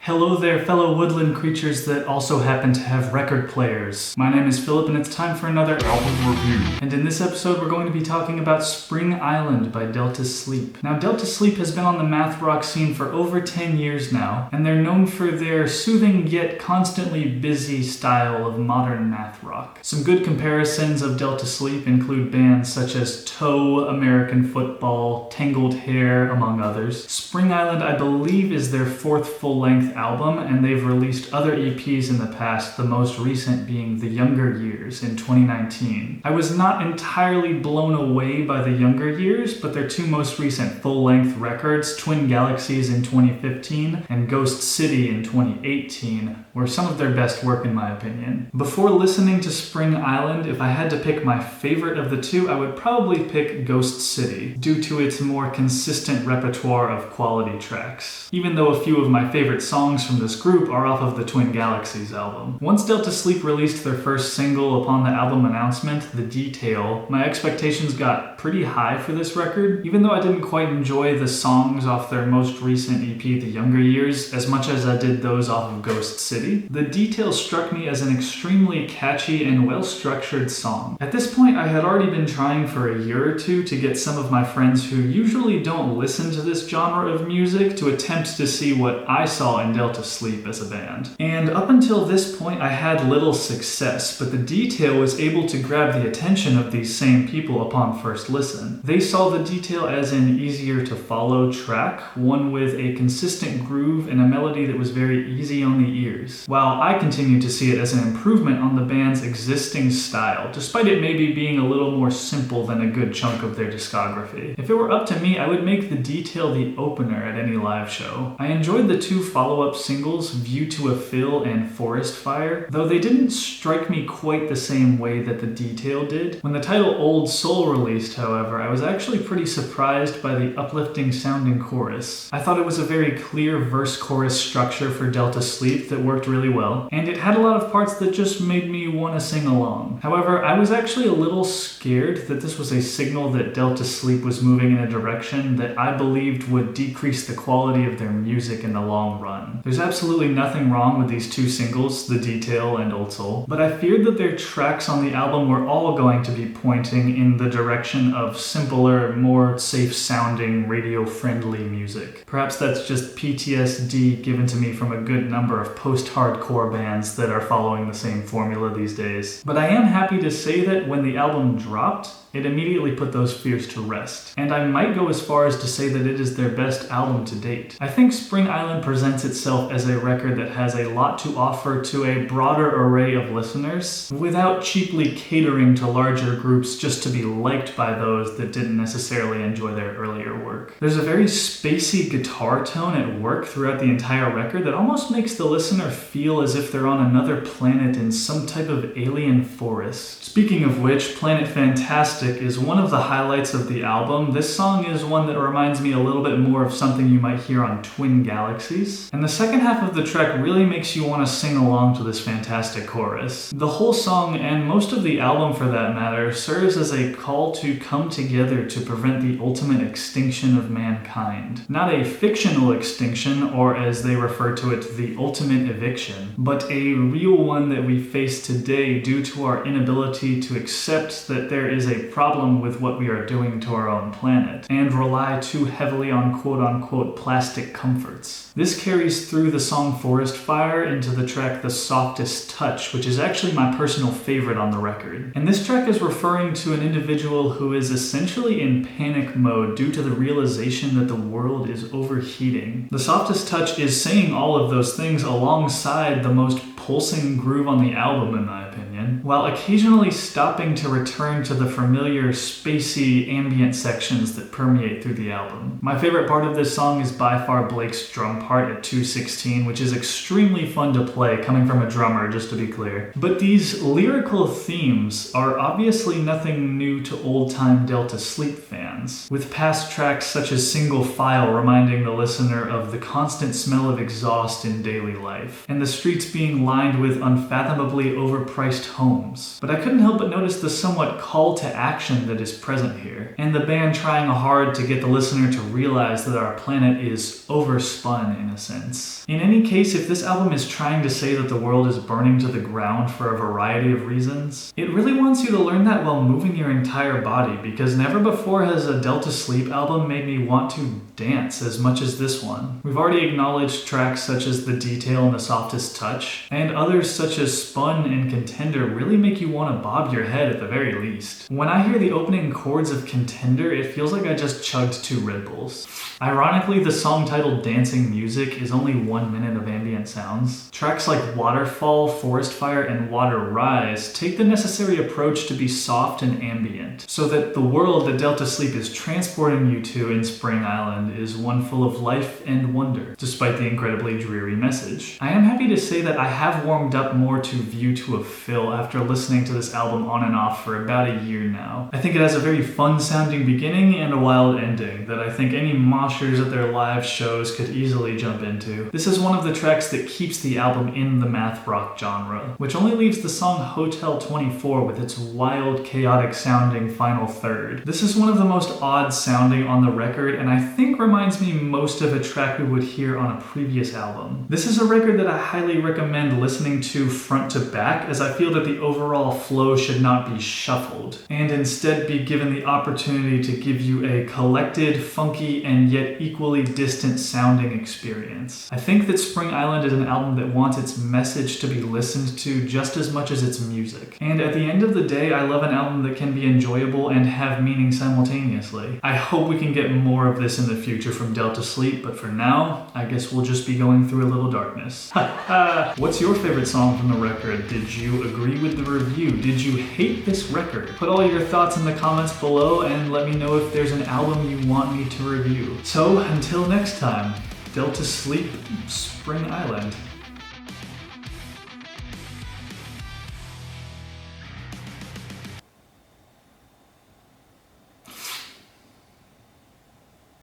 Hello there, fellow woodland creatures that also happen to have record players. My name is Philip and it's time for another album review. And in this episode we're going to be talking about Spring Island by Delta Sleep. Now Delta Sleep has been on the math rock scene for over 10 years now, and they're known for their soothing yet constantly busy style of modern math rock. Some good comparisons of Delta Sleep include bands such as Toe, American Football, Tangled Hair, among others. Spring Island, I believe, is their fourth full-length album, and they've released other EPs in the past, the most recent being The Younger Years in 2019. I was not entirely blown away by The Younger Years, but their two most recent full-length records, Twin Galaxies in 2015 and Ghost City in 2018, were some of their best work in my opinion. Before listening to Spring Island, if I had to pick my favorite of the two, I would probably pick Ghost City, due to its more consistent repertoire of quality tracks, even though a few of my favorite songs from this group are off of the Twin Galaxies album. Once Delta Sleep released their first single upon the album announcement, The Detail, my expectations got pretty high for this record, even though I didn't quite enjoy the songs off their most recent EP, The Younger Years, as much as I did those off of Ghost City. The Detail struck me as an extremely catchy and well-structured song. At this point, I had already been trying for a year or two to get some of my friends who usually don't listen to this genre of music to attempt to see what I saw in Delta Sleep as a band. And up until this point, I had little success, but The Detail was able to grab the attention of these same people upon first listen. They saw The Detail as an easier to follow track, one with a consistent groove and a melody that was very easy on the ears, while I continued to see it as an improvement on the band's existing style, despite it maybe being a little more simple than a good chunk of their discography. If it were up to me, I would make The Detail the opener at any live show. I enjoyed the two follow-up singles, View to a Fill and Forest Fire, though they didn't strike me quite the same way that The Detail did. When the title Old Soul released, however, I was actually pretty surprised by the uplifting sounding chorus. I thought it was a very clear verse-chorus structure for Delta Sleep that worked really well, and it had a lot of parts that just made me want to sing along. However, I was actually a little scared that this was a signal that Delta Sleep was moving in a direction that I believed would decrease the quality of their music in the long run. There's absolutely nothing wrong with these two singles, The Detail and Old Soul, but I feared that their tracks on the album were all going to be pointing in the direction of simpler, more safe-sounding, radio-friendly music. Perhaps that's just PTSD given to me from a good number of post-hardcore bands that are following the same formula these days. But I am happy to say that when the album dropped, it immediately put those fears to rest. And I might go as far as to say that it is their best album to date. I think Spring Island presents itself as a record that has a lot to offer to a broader array of listeners, without cheaply catering to larger groups just to be liked by those that didn't necessarily enjoy their earlier work. There's a very spacey guitar tone at work throughout the entire record that almost makes the listener feel as if they're on another planet in some type of alien forest. Speaking of which, Planet Fantastic is one of the highlights of the album. This song is one that reminds me a little bit more of something you might hear on Twin Galaxies. And the second half of the track really makes you want to sing along to this fantastic chorus. The whole song, and most of the album for that matter, serves as a call to come together to prevent the ultimate extinction of mankind. Not a fictional extinction, or as they refer to it, the ultimate eviction, but a real one that we face today due to our inability to accept that there is a problem with what we are doing to our own planet, and rely too heavily on quote-unquote plastic comforts. This carries through the song Forest Fire into the track The Softest Touch, which is actually my personal favorite on the record. And this track is referring to an individual who is essentially in panic mode due to the realization that the world is overheating. The Softest Touch is saying all of those things alongside the most pulsing groove on the album, in my opinion, while occasionally stopping to return to the familiar, spacey, ambient sections that permeate through the album. My favorite part of this song is by far Blake's drum part at 2:16, which is extremely fun to play, coming from a drummer, just to be clear. But these lyrical themes are obviously nothing new to old-time Delta Sleep fans, with past tracks such as Single File reminding the listener of the constant smell of exhaust in daily life, and the streets being lined with unfathomably overpriced tomes. But I couldn't help but notice the somewhat call to action that is present here, and the band trying hard to get the listener to realize that our planet is overspun in a sense. In any case, if this album is trying to say that the world is burning to the ground for a variety of reasons, it really wants you to learn that while moving your entire body, because never before has a Delta Sleep album made me want to dance as much as this one. We've already acknowledged tracks such as The Detail and The Softest Touch, and others such as Spun and Contender really make you want to bob your head at the very least. When I hear the opening chords of Contender, it feels like I just chugged 2 Red Bulls. Ironically, the song titled Dancing Music is only 1 minute of ambient sounds. Tracks like Waterfall, Forest Fire, and Water Rise take the necessary approach to be soft and ambient, so that the world that Delta Sleep is transporting you to in Spring Island is one full of life and wonder, despite the incredibly dreary message. I am happy to say that I have warmed up more to View to a Fill after listening to this album on and off for about a year now. I think it has a very fun sounding beginning and a wild ending that I think any moshers at their live shows could easily jump into. This is one of the tracks that keeps the album in the math rock genre, which only leaves the song Hotel 24 with its wild, chaotic sounding final third. This is one of the most odd sounding on the record, and I think reminds me most of a track we would hear on a previous album. This is a record that I highly recommend listening to front to back, as I feel that the overall flow should not be shuffled, and instead be given the opportunity to give you a collected, funky, and yet equally distant sounding experience. I think that Spring Island is an album that wants its message to be listened to just as much as its music. And at the end of the day, I love an album that can be enjoyable and have meaning simultaneously. I hope we can get more of this in the future from Delta Sleep, but for now, I guess we'll just be going through a little darkness. What's your favorite song from the record? Did you agree with the review? Did you hate this record? Put all your thoughts in the comments below and let me know if there's an album you want me to review. So until next time, Delta Sleep, Spring Island.